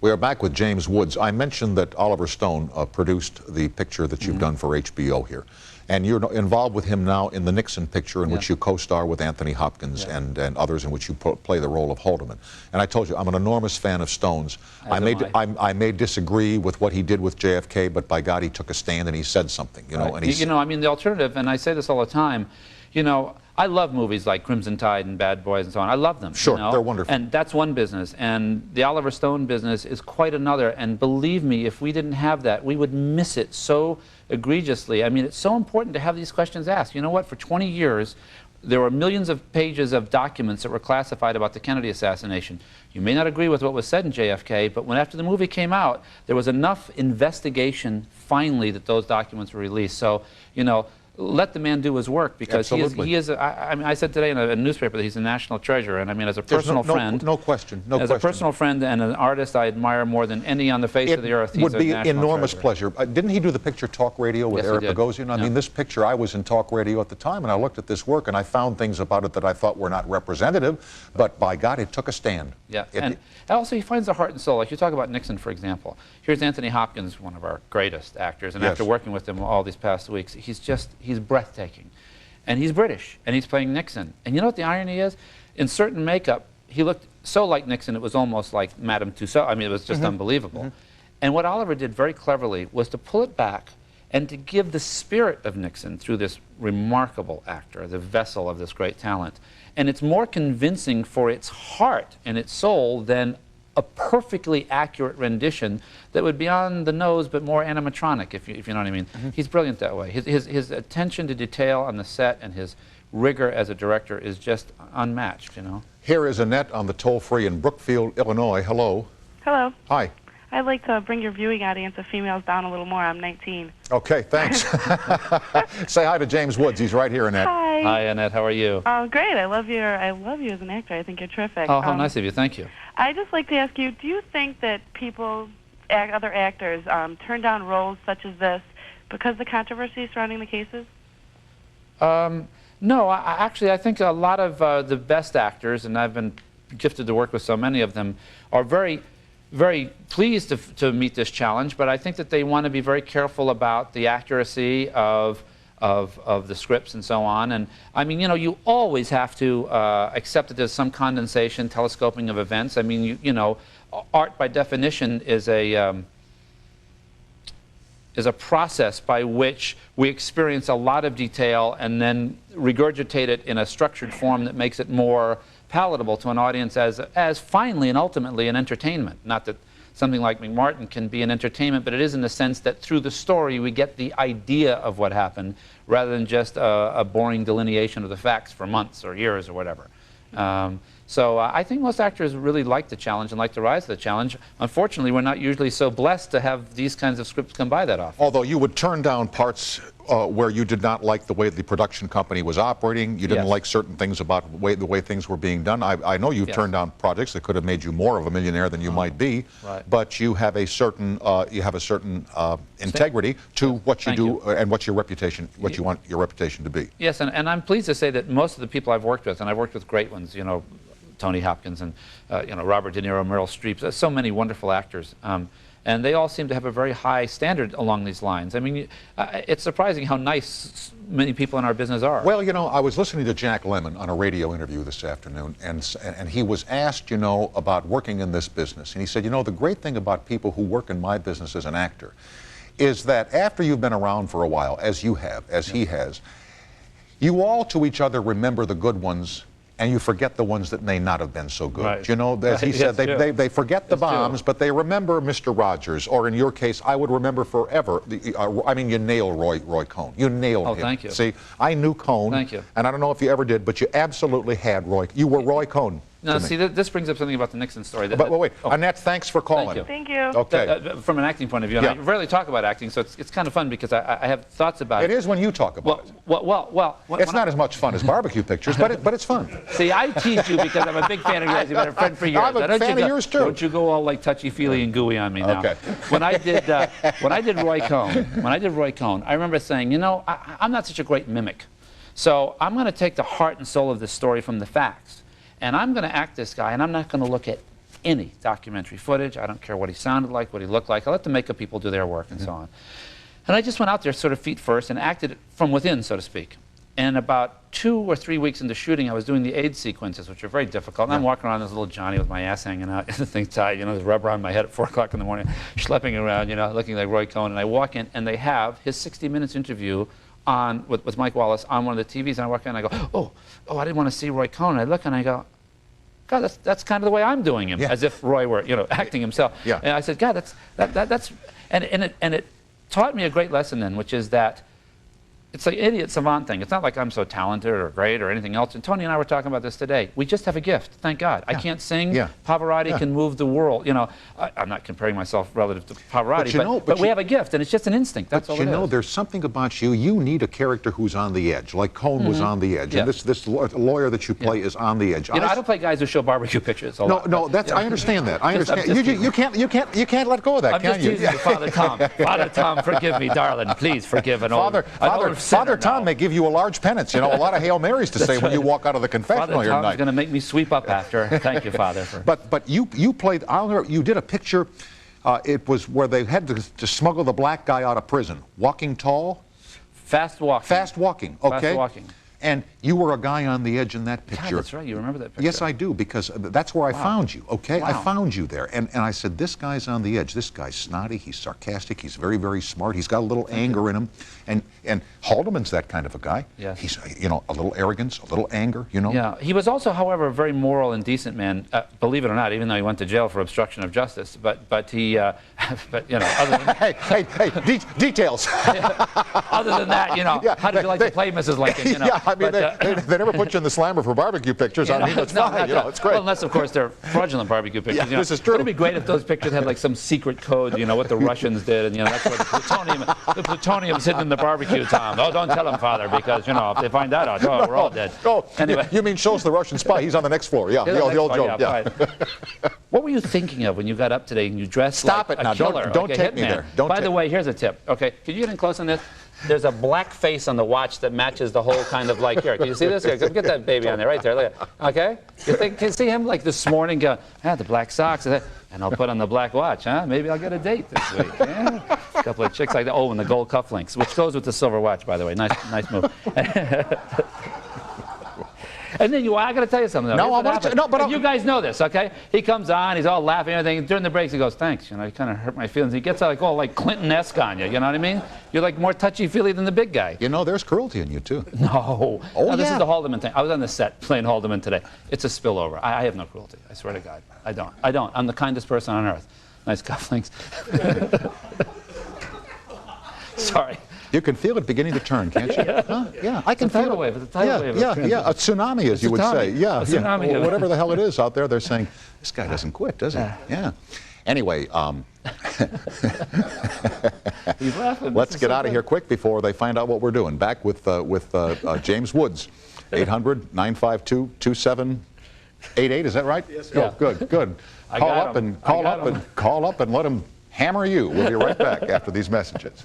We are back with James Woods. I mentioned that Oliver Stone produced the picture that you've done for HBO here. And you're involved with him now in the Nixon picture in which you co-star with Anthony Hopkins and others in which you play the role of Haldeman. And I told you, I'm an enormous fan of Stone's. I may disagree with what he did with JFK, but by God, he took a stand and he said something, you know. And you know, I mean, the alternative, and I say this all the time, you know, I love movies like Crimson Tide and Bad Boys and so on. I love them. Sure, you know? they're wonderful. And that's one business. And the Oliver Stone business is quite another. And believe me, if we didn't have that, we would miss it so egregiously. I mean, it's so important to have these questions asked. You know what? For 20 years, there were millions of pages of documents that were classified about the Kennedy assassination. You may not agree with what was said in JFK, but when after the movie came out, there was enough investigation finally that those documents were released. So, you know, let the man do his work, because he is I mean, I said today in a newspaper that he's a national treasure, and I mean, as a personal friend, no question, as a personal friend and an artist I admire more than any on the face of the earth. It would be an enormous pleasure. Didn't he do the picture Talk Radio with Eric Bogosian? I mean, this picture, I was in Talk Radio at the time, and I looked at this work, and I found things about it that I thought were not representative, but by God, it took a stand. Yeah, and also he finds the heart and soul. Like you talk about Nixon, for example. Here's Anthony Hopkins, one of our greatest actors, and after working with him all these past weeks, he's breathtaking. And he's British, and he's playing Nixon. And you know what the irony is? In certain makeup, he looked so like Nixon, it was almost like Madame Tussauds. I mean, it was just unbelievable. And what Oliver did very cleverly was to pull it back and to give the spirit of Nixon through this remarkable actor, the vessel of this great talent. And it's more convincing for its heart and its soul than a perfectly accurate rendition that would be on the nose but more animatronic, if you know what I mean. He's brilliant that way. His attention to detail on the set and his rigor as a director is just unmatched, you know. Here is Annette on the toll-free in Brookfield, Illinois. Hello. Hello. Hi. I'd like to bring your viewing audience of females down a little more. I'm 19. Okay, thanks. Say hi to James Woods. He's right here, Annette. Hi. Hi, Annette. How are you? Oh, great. I love you as an actor. I think you're terrific. Oh, how nice of you. Thank you. I'd just like to ask you, do you think that people, other actors, turn down roles such as this because of the controversy surrounding the cases? No, actually, I think a lot of the best actors, and I've been gifted to work with so many of them, are very pleased to meet this challenge, but I think that they want to be very careful about the accuracy of the scripts and so on. And I mean, you know, you always have to accept that there's some condensation, telescoping of events. I mean, you know, art by definition is a process by which we experience a lot of detail and then regurgitate it in a structured form that makes it more palatable to an audience as finally and ultimately an entertainment. Not that something like McMartin can be an entertainment, but it is in the sense that through the story we get the idea of what happened rather than just a boring delineation of the facts for months or years or whatever. So I think most actors really like the challenge and like to rise to the challenge. Unfortunately, we're not usually so blessed to have these kinds of scripts come by that often. Although you would turn down parts where you did not like the way the production company was operating, you didn't like certain things about the way things were being done. I know you've turned down projects that could have made you more of a millionaire than you might be, but you have a certain integrity to what you do and what your reputation, what you want your reputation to be. Yes, and I'm pleased to say that most of the people I've worked with, and I've worked with great ones, you know, Tony Hopkins and you know, Robert De Niro, Meryl Streep, so many wonderful actors. And they all seem to have a very high standard along these lines. I mean, it's surprising how nice many people in our business are. Well, you know, I was listening to Jack Lemmon on a radio interview this afternoon, and he was asked, you know, about working in this business. And he said, you know, the great thing about people who work in my business as an actor is that after you've been around for a while, as you have, as he has, you all to each other remember the good ones, and you forget the ones that may not have been so good. Right. You know, as he said, they forget the bombs, but they remember Mr. Rogers, or in your case, I would remember forever. I mean, you nailed Roy Cohn. You nailed him. Thank you. See, I knew Cohn. Thank you. And I don't know if you ever did, but you absolutely had Roy. You were Roy Cohn. Now, see, this brings up something about the Nixon story. But wait, Annette, thanks for calling. Thank you. Okay. From an acting point of view, and I rarely talk about acting, so it's kind of fun because I have thoughts about it. It is when you talk about it. Well, it's not as much fun as barbecue pictures, but it's fun. See, I tease you because I'm a big fan of yours. You've been a friend for years. I'm a fan of yours too. Don't you go all like touchy-feely and gooey on me now. Okay. When I did Roy Cohn, I remember saying, you know, I'm not such a great mimic, so I'm going to take the heart and soul of this story from the facts. And I'm going to act this guy, and I'm not going to look at any documentary footage. I don't care what he sounded like, what he looked like. I let the makeup people do their work and so on. And I just went out there sort of feet first and acted from within, so to speak. And about 2 or 3 weeks into shooting, I was doing the AIDS sequences, which are very difficult. And I'm walking around as a little Johnny with my ass hanging out, the thing tied, you know, there's rubber on my head at 4 o'clock in the morning, schlepping around, you know, looking like Roy Cohn. And I walk in, and they have his 60 Minutes interview on with Mike Wallace on one of the TVs. And I walk in, and I go, oh, I didn't want to see Roy Cohn. And I look, and I go, God, that's kind of the way I'm doing him, as if Roy were, you know, acting himself. Yeah. And I said, God, and it taught me a great lesson then, which is that it's like idiot savant thing. It's not like I'm so talented or great or anything else. And Tony and I were talking about this today. We just have a gift, thank God. I can't sing. Pavarotti can move the world. You know, I'm not comparing myself relative to Pavarotti, but we have a gift, and it's just an instinct. That's all it is. But you know, there's something about you. You need a character who's on the edge, like Cohn was on the edge. And this lawyer that you play is on the edge. You know, I don't play guys who show barbecue pictures. I understand that. I understand. You can't let go of that, can you? I'm just teasing you, Father Tom. Father Tom, forgive me, darling. Please forgive an old Father Tom may give you a large penance, you know, a lot of Hail Marys to say when you walk out of the confessional here tonight. Father Tom's going to make me sweep up after. Thank you, Father. But you played, you did a picture, it was where they had to smuggle the black guy out of prison. Walking tall? Fast walking. Fast walking, okay. Fast walking. And you were a guy on the edge in that picture. God, that's right. You remember that picture? Yes, I do, because that's where I found you, okay? I found you there. And I said, this guy's on the edge. This guy's snotty. He's sarcastic. He's very, very smart. He's got a little anger in him. And Haldeman's that kind of a guy. Yes. He's, you know, a little arrogance, a little anger, you know? Yeah. He was also, however, a very moral and decent man, believe it or not, even though he went to jail for obstruction of justice. But he, but, you know, other than... hey, details. Other than that, you know, how did you like to play Mrs. Lincoln, you know? Yeah, I mean, they never put you in the slammer for barbecue pictures. I mean, it's fine. You know, it's great. Well, unless, of course, they're fraudulent barbecue pictures. Yeah, this is true. Wouldn't it be great if those pictures had like some secret code, you know, what the Russians did, and you know, that's what the plutonium's hidden in the barbecue, Tom. Oh, don't tell them, Father, because you know, if they find that out, we're all dead. Oh, anyway. You mean Schultz, the Russian spy? He's on the next floor. Yeah, the old joke. Yeah. What were you thinking of when you got up today and you dressed like a killer? Don't take me there. By the way, here's a tip. Okay, can you get in close on this? There's a black face on the watch that matches the whole kind of like here. Can you see this? Here, get that baby on there, right there. Look at it. Okay? Can you see him like this morning go, the black socks, and I'll put on the black watch, huh? Maybe I'll get a date this week. Yeah. A couple of chicks like that. Oh, and the gold cufflinks, which goes with the silver watch, by the way. Nice move. And then I got to tell you something. Though. You guys know this, okay? He comes on, he's all laughing, and everything. During the breaks, he goes, "Thanks." You know, he kind of hurt my feelings. He gets like all like Clinton-esque on you. You know what I mean? You're like more touchy-feely than the big guy. You know, there's cruelty in you too. No. Oh, this is the Haldeman thing. I was on the set playing Haldeman today. It's a spillover. I have no cruelty. I swear to God, I don't. I'm the kindest person on earth. Nice cufflinks. Sorry. You can feel it beginning to turn, can't you? Huh? Yeah, I can feel it. Tidal wave. It's a tidal wave. Yeah, a tsunami, as you would say. Yeah, a tsunami. Well, whatever the hell it is out there, they're saying, this guy doesn't quit, does he? Yeah. Anyway, let's get out of here quick before they find out what we're doing. Back with James Woods, 800-952-2788. Is that right? Yes, sir. Good. Call up and let him hammer you. We'll be right back after these messages.